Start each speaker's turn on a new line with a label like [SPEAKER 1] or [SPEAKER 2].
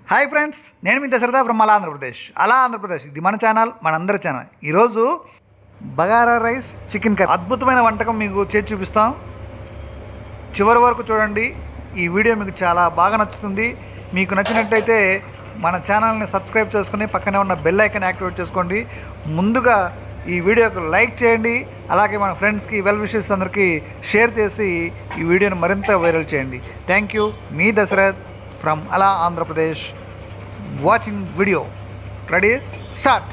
[SPEAKER 1] Hi friends, నేను మీ Dasharatha from అలా ఆంధ్రప్రదేశ్. ఇది మన ఛానల్, మనందరి ఛానల్. ఈరోజు బగారా రైస్ చికెన్ కర్రీ అద్భుతమైన వంటకం మీకు చేసి చూపిస్తాం. చివరి వరకు చూడండి. ఈ వీడియో మీకు చాలా బాగా నచ్చుతుంది. మీకు నచ్చినట్టయితే మన ఛానల్ని సబ్స్క్రైబ్ చేసుకుని పక్కనే ఉన్న బెల్ ఐకాన్ యాక్టివేట్ చేసుకోండి. ముందుగా ఈ వీడియోకు లైక్ చేయండి. అలాగే మన ఫ్రెండ్స్కి, వెల్ విషర్స్ అందరికీ షేర్ చేసి ఈ వీడియోని మరింత వైరల్ చేయండి. Thank you. మీ దశరథ్ ఫ్రమ్ అలా Andhra Pradesh. Watching video. Ready, start.